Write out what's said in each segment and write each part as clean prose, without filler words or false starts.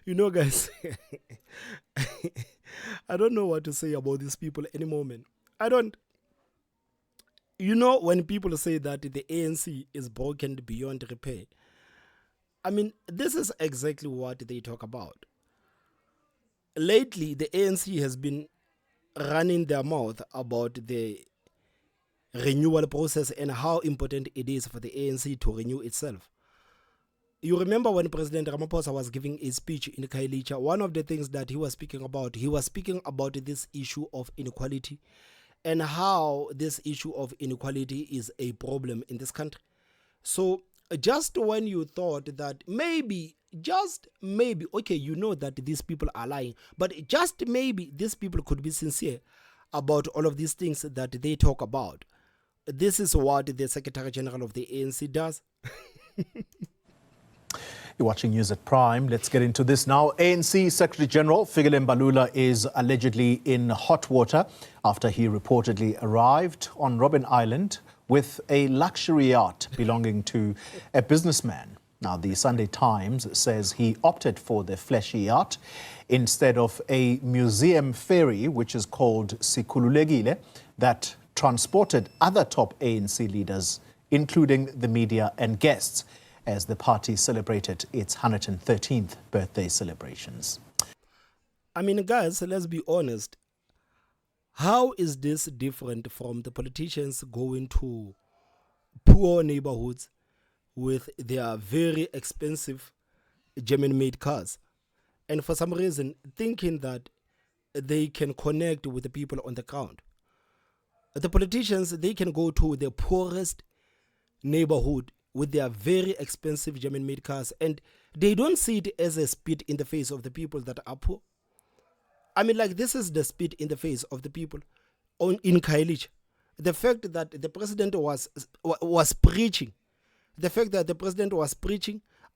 You know, guys, I don't know what to say about these people anymore, man. I don't. You know, when people say that the ANC is broken beyond repair, I mean, this is exactly what they talk about. Lately, the ANC has been running their mouth about the renewal process and how important it is for the ANC to renew itself. You remember when President Ramaphosa was giving a speech in Kailicha, one of the things that he was speaking about this issue of inequality and how this issue of inequality is a problem in this country. So just when you thought that maybe, just maybe, okay, you know that these people are lying, but just maybe these people could be sincere about all of these things that they talk about. This is what the Secretary General of the ANC does. You're watching News at Prime. Let's get into this now. ANC Secretary General Mbalula is allegedly in hot water after he reportedly arrived on Robben Island with a luxury yacht belonging to a businessman. Now, the Sunday Times says he opted for the fleshy yacht instead of a museum ferry, which is called Sikhululekile, that transported other top ANC leaders, including the media and guests, as the party celebrated its 113th birthday celebrations. I mean, guys, let's be honest. How is this different from the politicians going to poor neighborhoods with their very expensive German-made cars? And for some reason, thinking that they can connect with the people on the ground. The politicians, they can go to the poorest neighborhood with their very expensive German-made cars, and they don't see it as a spit in the face of the people that are poor. I mean, like, this is the spit in the face of the people in Khayelitsha. The fact that the president was preaching,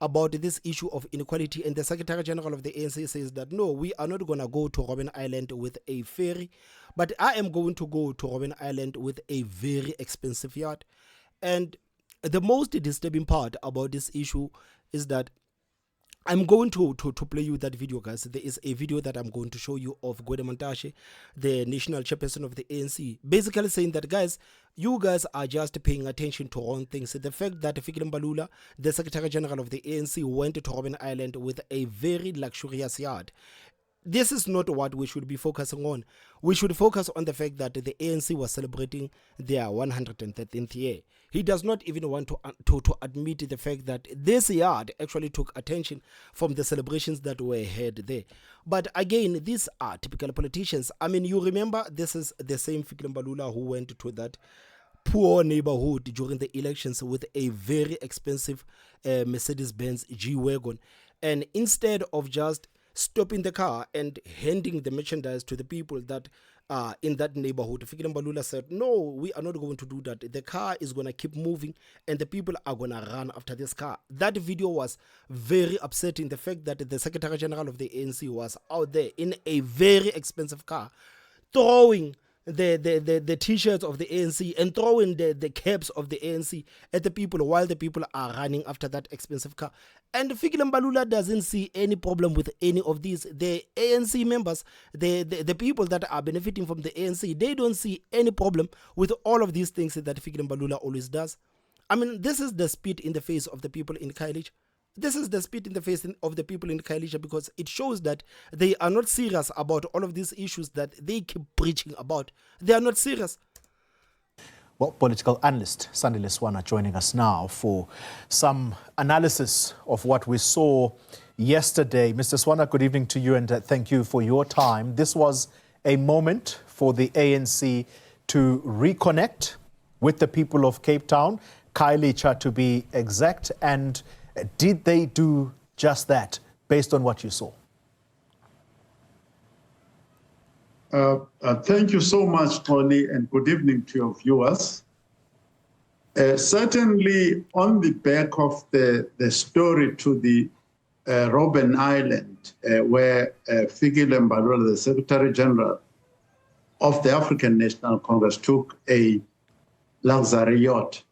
about this issue of inequality, and the Secretary General of the ANC says that, no, we are not going to go to Robben Island with a ferry, but I am going to go to Robben Island with a very expensive yacht. And the most disturbing part about this issue is that I'm going to play you that video, guys. There is a video that I'm going to show you of Mantashe, the national chairperson of the ANC, basically saying that, guys, you guys are just paying attention to wrong things. The fact that Mbalula, the Secretary General of the ANC, went to Robben Island with a very luxurious yacht. This is not what we should be focusing on. We should focus on the fact that the ANC was celebrating their 113th year. He does not even want to admit the fact that this yard actually took attention from the celebrations that were held there. But again, these are typical politicians. I mean, you remember, this is the same Mbalula who went to that poor neighborhood during the elections with a very expensive Mercedes-Benz G-Wagon. And instead of just stopping the car and handing the merchandise to the people that are in that neighborhood, Mbalula said, no, we are not going to do that. The car is going to keep moving and the people are going to run after this car. That video was very upsetting. The fact that the Secretary General of the ANC was out there in a very expensive car, throwing the t-shirts of the ANC and throwing the caps of the ANC at the people while the people are running after that expensive car. And Mbalula doesn't see any problem with any of these. The ANC members, the people that are benefiting from the ANC, they don't see any problem with all of these things that Mbalula always does. I mean, this is the spit in the face of the people in Khayelitsha. This is the spit in the face of the people in Khayelitsha, because it shows that they are not serious about all of these issues that they keep preaching about. They are not serious. Well, political analyst Sandy Leswana joining us now for some analysis of what we saw yesterday. Mr. Swana, good evening to you, and thank you for your time. This was a moment for the ANC to reconnect with the people of Cape Town, Khayelitsha to be exact, and did they do just that based on what you saw? Thank you so much, Tony, and good evening to your viewers. Certainly, on the back of the story to the Robben Island, where Mbalula, the Secretary General of the African National Congress, took a luxury yacht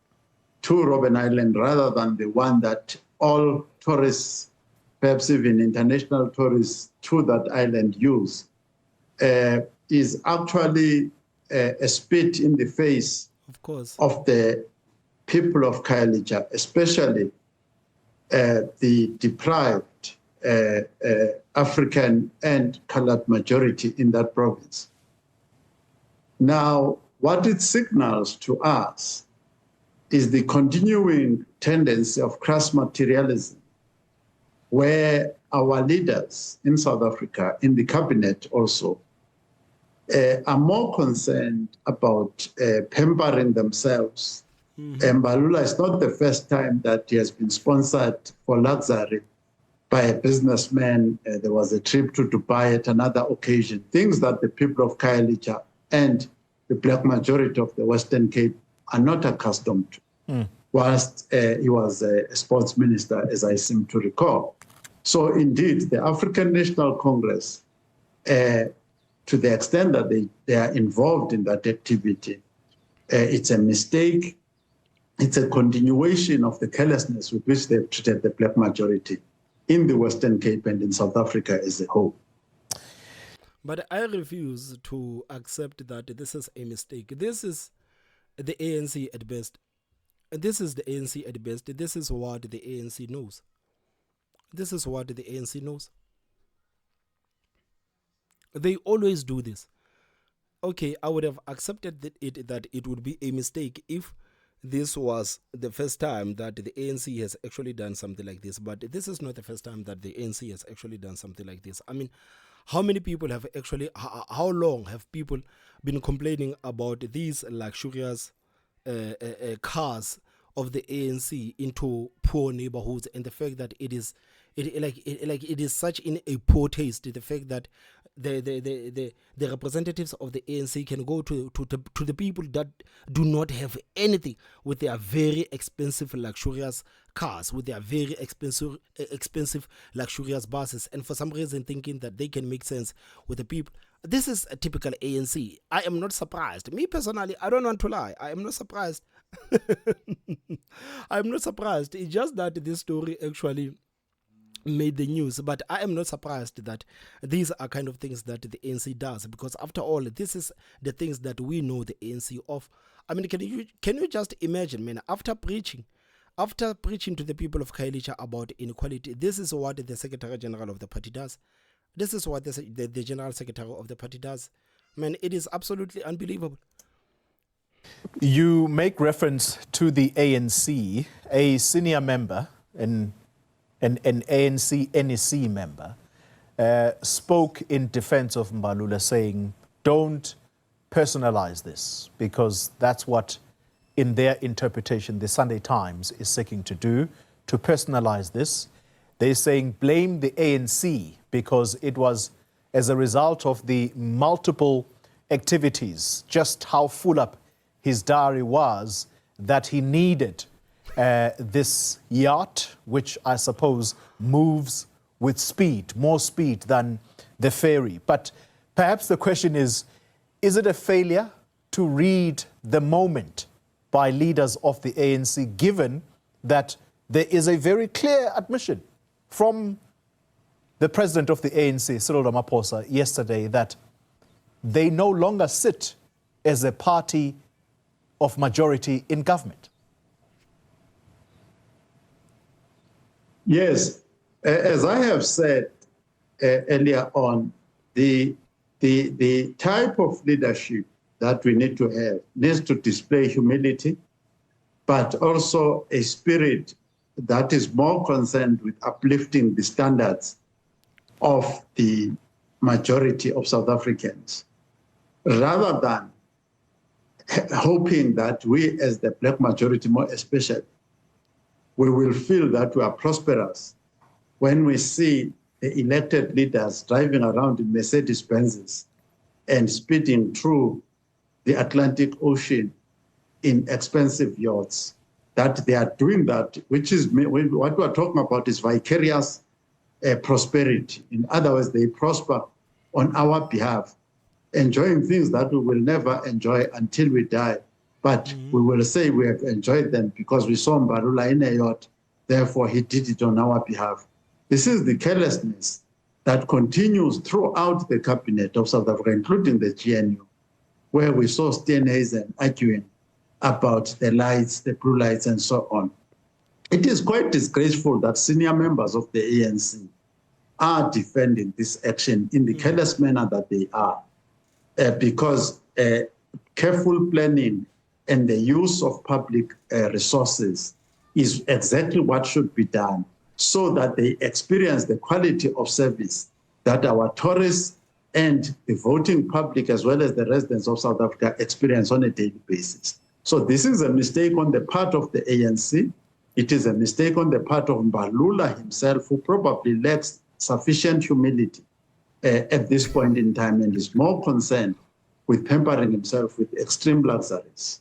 to Robben Island rather than the one that all tourists, perhaps even international tourists, to that island use, is actually a spit in the face of course, of the people of Khayelitsha, especially the deprived African and colored majority in that province. Now, what it signals to us is the continuing tendency of crass materialism, where our leaders in South Africa, in the cabinet also, are more concerned about pampering themselves. Mbalula is not the first time that he has been sponsored for luxury by a businessman. There was a trip to Dubai at another occasion, things that the people of Khayelitsha and the black majority of the Western Cape are not accustomed to, whilst he was a sports minister, as I seem to recall. So indeed, the African National Congress, to the extent that they are involved in that activity, it's a mistake. It's a continuation of the carelessness with which they've treated the black majority in the Western Cape and in South Africa as a whole. but I refuse to accept that this is a mistake. This is the ANC at best. This is the ANC at best. This is what the ANC knows. This is what the ANC knows. They always do this. Okay, I would have accepted that it would be a mistake if this was the first time that the ANC has actually done something like this. But this is not the first time that the ANC has actually done something like this. I mean, how many people have actually, how long have people been complaining about these luxurious cars of the ANC into poor neighborhoods, and the fact that it is such in a poor taste, the fact that the representatives of the ANC can go to the people that do not have anything, with their very expensive luxurious cars, with their very expensive luxurious buses, and for some reason thinking that they can make sense with the people. This is a typical ANC. I am not surprised. Me personally, I don't want to lie, I am not surprised. I'm not surprised. It's just that this story actually made the news, but I am not surprised that these are kind of things that the ANC does, because after all, this is the things that we know the ANC of. I mean, can you just imagine, man, after preaching to the people of Khayelitsha about inequality, this is what the Secretary General of the party does. This is what the General Secretary of the party does. Man, it is absolutely unbelievable. You make reference to the ANC, a senior member, an ANC NEC member, spoke in defense of Mbalula, saying, don't personalize this, because that's what, in their interpretation, the Sunday Times is seeking to do, to personalize this. They're saying blame the ANC because it was as a result of the multiple activities, just how full up his diary was, that he needed this yacht, which I suppose moves with speed, more speed than the ferry. But perhaps the question is it a failure to read the moment by leaders of the ANC, given that there is a very clear admission from the president of the ANC, Cyril Ramaphosa, yesterday, that they no longer sit as a party of majority in government? Yes, as I have said earlier on, the type of leadership that we need to have needs to display humility, but also a spirit that is more concerned with uplifting the standards of the majority of South Africans, rather than hoping that we, as the black majority more especially, we will feel that we are prosperous when we see the elected leaders driving around in Mercedes-Benzes and speeding through the Atlantic Ocean in expensive yachts, that they are doing that, which is what we are talking about is vicarious prosperity. In other words, they prosper on our behalf, enjoying things that we will never enjoy until we die. But we will say we have enjoyed them because we saw Mbalula in a yacht therefore he did it on our behalf. This is the carelessness that continues throughout the cabinet of South Africa, including the GNU, where we saw Steenhuisen arguing about the lights, the blue lights, and so on. It is quite disgraceful that senior members of the ANC are defending this action in the careless manner that they are, because careful planning and the use of public resources is exactly what should be done so that they experience the quality of service that our tourists and the voting public, as well as the residents of South Africa, experience on a daily basis. So this is a mistake on the part of the ANC. It is a mistake on the part of Mbalula himself, who probably lacks sufficient humility at this point in time and is more concerned with pampering himself with extreme luxuries.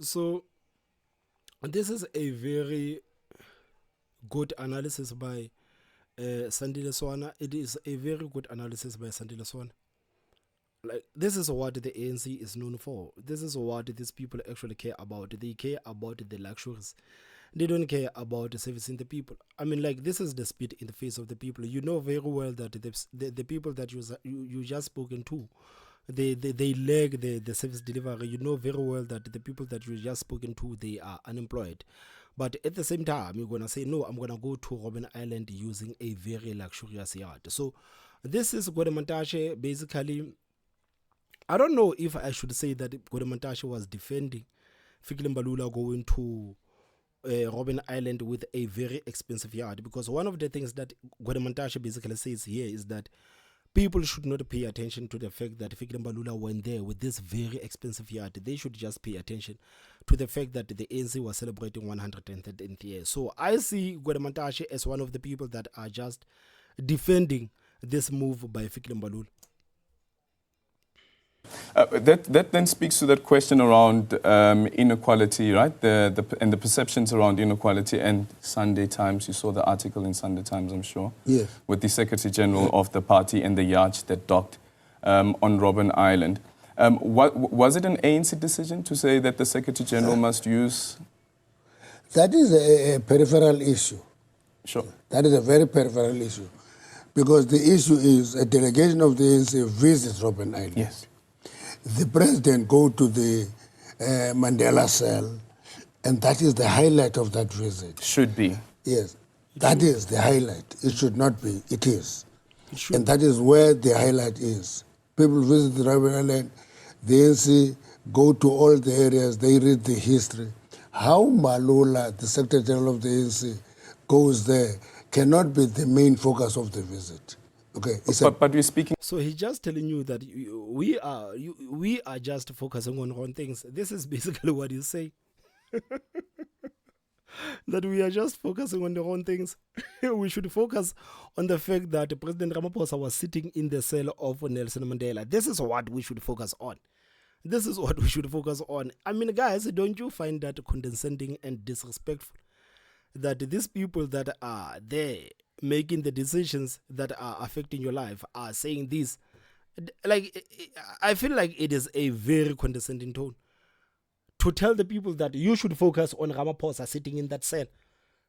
So this is a very good analysis by Sandile Swana. It is a very good analysis by Sandile Swana. Like, this is what the ANC is known for. This is what these people actually care about. They care about the luxuries. They don't care about servicing the people. I mean, like, this is the spit in the face of the people. You know very well that the people that you just spoken to, they lack the service delivery. You know very well that the people that you just spoken to, they are unemployed. But at the same time, you're going to say, no, I'm going to go to Robben Island using a very luxurious yacht. So this is Mantashe basically. I don't know if I should say that Mantashe was defending Fikile Mbalula going to Robben Island with a very expensive yacht, because one of the things that Mantashe basically says here is that people should not pay attention to the fact that Fikile Mbalula went there with this very expensive yacht. They should just pay attention to the fact that the ANC was celebrating 110th year. So I see Mantashe as one of the people that are just defending this move by Fikile Mbalula. That then speaks to that question around inequality, right? And the perceptions around inequality. And Sunday Times, you saw the article in Sunday Times, I'm sure, yes, with the Secretary General of the party and the yacht that docked on Robben Island. Was it an ANC decision to say that the Secretary General must use? That is a peripheral issue. Sure. That is a very peripheral issue, because the issue is a delegation of the ANC visits Robben Island. Yes. The president go to the Mandela cell, and that is the highlight of that visit. Should be. Yes, that is the highlight. It should not be. It is. It should. And that is where the highlight is. People visit the Robben Island, the ANC go to all the areas, they read the history. How Mbalula, the Secretary General of the ANC, goes there cannot be the main focus of the visit. Okay, but we're speaking. So he's just telling you that we are just focusing on wrong things. This is basically what he's saying. That we are just focusing on the wrong things. We should focus on the fact that President Ramaphosa was sitting in the cell of Nelson Mandela. This is what we should focus on. This is what we should focus on. I mean, guys, don't you find that condescending and disrespectful? That these people that are there making the decisions that are affecting your life are saying this. Like, I feel like it is a very condescending tone to tell the people that you should focus on Ramaphosa sitting in that cell.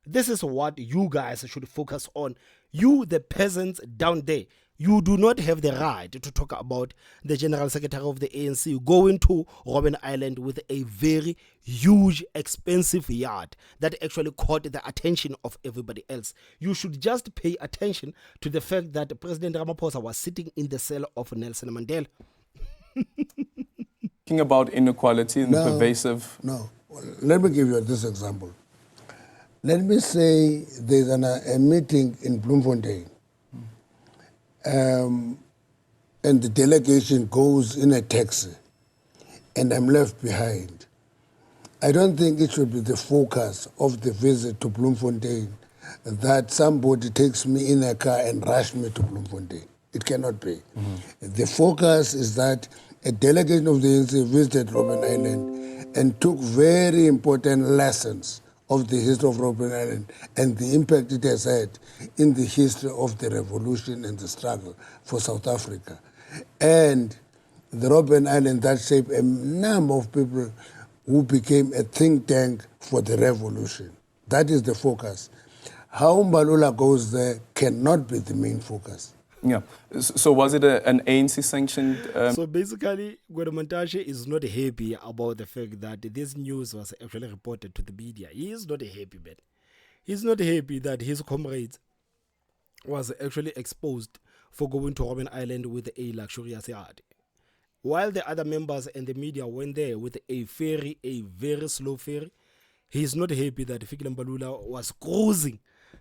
This is what you guys should focus on. You, the peasants down there, you do not have the right to talk about the General Secretary of the ANC going to Robben Island with a very huge, expensive yacht that actually caught the attention of everybody else. You should just pay attention to the fact that President Ramaphosa was sitting in the cell of Nelson Mandela. Talking about inequality and pervasive. No, let me give you this example. Let me say there's a meeting in Bloemfontein, and the delegation goes in a taxi, and I'm left behind. I don't think it should be the focus of the visit to Bloemfontein that somebody takes me in a car and rush me to Bloemfontein. It cannot be. Mm-hmm. The focus is that a delegation of the ANC visited Robben Island and took very important lessons of the history of Robben Island and the impact it has had in the history of the revolution and the struggle for South Africa. And the Robben Island that shaped a number of people who became a think tank for the revolution. That is the focus. How Mbalula goes there cannot be the main focus. Yeah. So was it an ANC sanctioned? So basically, Mantashe is not happy about the fact that this news was actually reported to the media. He is not happy, man. He's not happy that his comrades was actually exposed for going to Robben Island with a luxurious yacht. While the other members and the media went there with a ferry, a very slow ferry, he's not happy that Fikile Mbalula was cruising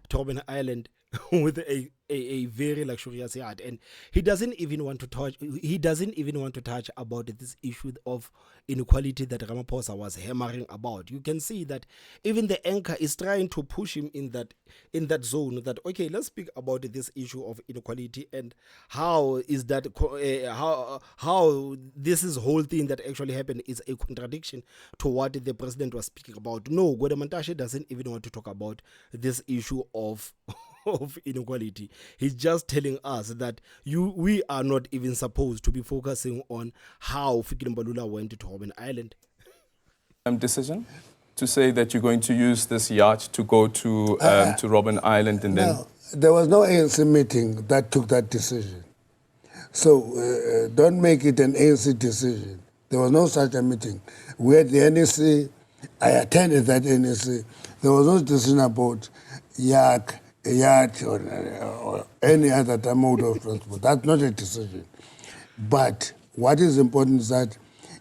to Robben Island with a very luxurious yacht, and he doesn't even want to touch about this issue of inequality that Ramaphosa was hammering about. You can see that even the anchor is trying to push him in that zone, that okay, let's speak about this issue of inequality and how is that how this is whole thing that actually happened is a contradiction to what the president was speaking about. No, Mantashe doesn't even want to talk about this issue of inequality. He's just telling us that we are not even supposed to be focusing on how Fikile Mbalula went to Robben Island. Decision to say that you're going to use this yacht to go to Robben Island and then... No, there was no ANC meeting that took that decision. So don't make it an ANC decision. There was no such a meeting. We had the NEC, I attended that NEC. There was no decision about yacht or any other mode of transport. That's not a decision. But what is important is that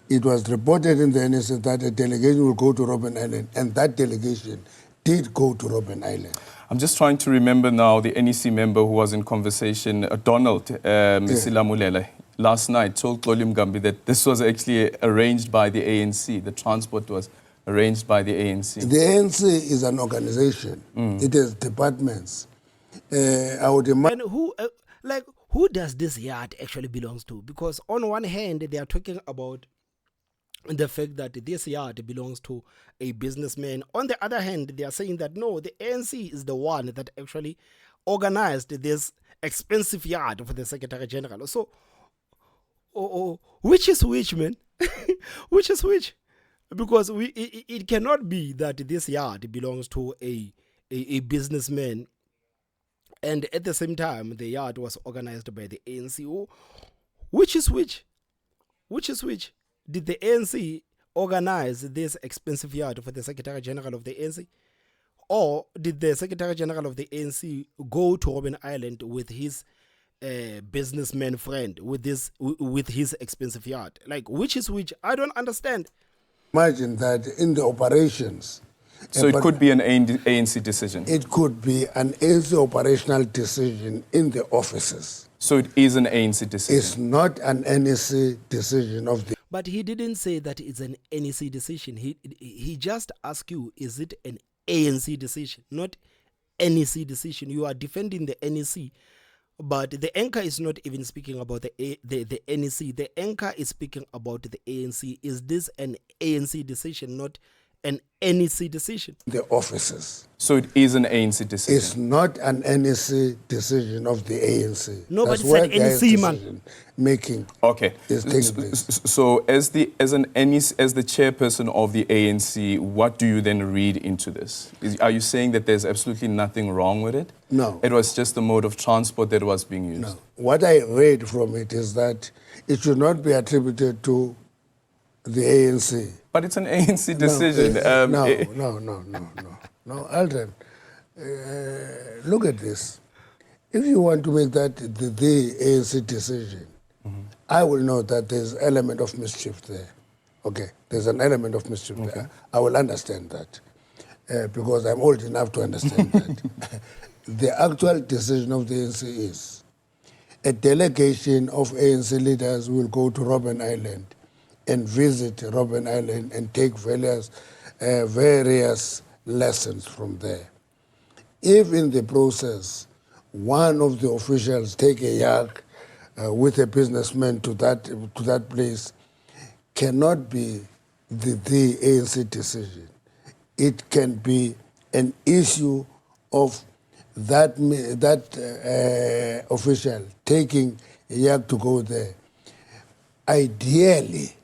it was reported in the NSA that a delegation will go to Robben Island, and that delegation did go to Robben Island. I'm just trying to remember now the NEC member who was in conversation, Donald Silamulele, last night told Xoli Mgambi that this was actually arranged by the ANC. The transport was arranged by the ANC. The ANC is an organization. It has departments. I would imagine. And who does this yacht actually belongs to? Because on one hand, they are talking about the fact that this yacht belongs to a businessman. On the other hand, they are saying that no, the ANC is the one that actually organized this expensive yacht for the Secretary General. So, which is which, man? Which is which? Because it cannot be that this yacht belongs to a businessman, and at the same time the yacht was organized by the ANC. Which is which? Which is which? Did the ANC organize this expensive yacht for the Secretary General of the ANC? Or did the Secretary General of the ANC go to Robben Island with his businessman friend with his expensive yacht? Like, which is which? I don't understand. Imagine that in the operations. So it could be an ANC decision? It could be an ANC operational decision in the offices. So it is an ANC decision? It's not an NEC decision of the... But he didn't say that it's an NEC decision. He just asked you, is it an ANC decision, not NEC decision? You are defending the NEC. But the anchor is not even speaking about the NEC. The anchor is speaking about the ANC. Is this an ANC decision, not an NEC decision? The offices. So it is an ANC decision? It's not an NEC decision of the ANC. No, but it's an NEC, man. Making okay. is taking place. So as the chairperson of the ANC, what do you then read into this? Are you saying that there's absolutely nothing wrong with it? No. It was just the mode of transport that was being used? No. What I read from it is that it should not be attributed to the ANC. But it's an ANC decision. No, Alton, look at this. If you want to make that the ANC decision, I will know that there's an element of mischief there. Okay, there's an element of mischief there. I will understand that because I'm old enough to understand that. The actual decision of the ANC is a delegation of ANC leaders will go to Robben Island and visit Robben Island and take various lessons from there. If in the process one of the officials take a yacht with a businessman to that place, cannot be the ANC decision. It can be an issue of that official taking a yacht to go there. Ideally,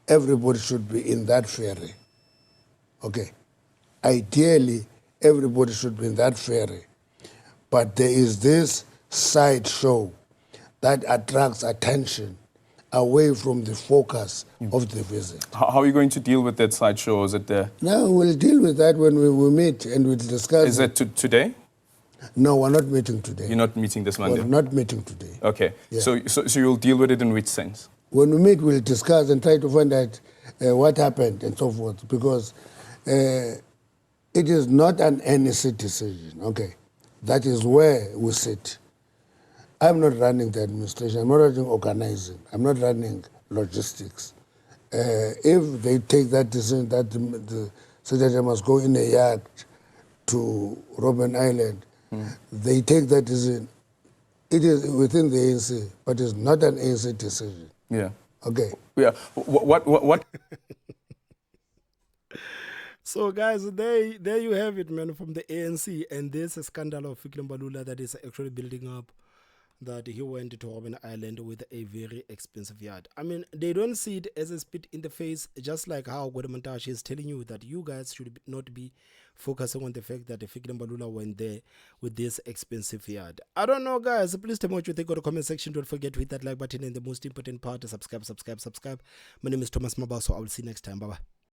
everybody should be in that ferry. Okay. Ideally, everybody should be in that ferry. But there is this side show that attracts attention away from the focus of the visit. How are you going to deal with that sideshow? Is it there? Now, we'll deal with that when we meet and we'll discuss. Is it today? No, we're not meeting today. You're not meeting this Monday? We're not meeting today. Okay. Yeah. So you'll deal with it in which sense? When we meet, we'll discuss and try to find out what happened and so forth, because it is not an NEC decision, okay? That is where we sit. I'm not running the administration, I'm not running organizing, I'm not running logistics. If they take that decision that the secretary must go in a yacht to Robben Island, they take that decision. It is within the ANC, but it's not an ANC decision. Yeah. Okay. Yeah. What? So, guys, there you have it, man, from the ANC. And there's a scandal of Fikile Mbalula that is actually building up, that he went to Robben Island with a very expensive yacht. I mean, they don't see it as a spit in the face, just like how Mantashe is telling you that you guys should not be focusing on the fact that Fikile Mbalula went there with this expensive yacht. I don't know, guys. Please tell me what you think in the comment section. Don't forget to hit that like button, and the most important part is subscribe. My name is Thomas Mabaso. I will see you next time. Bye-bye.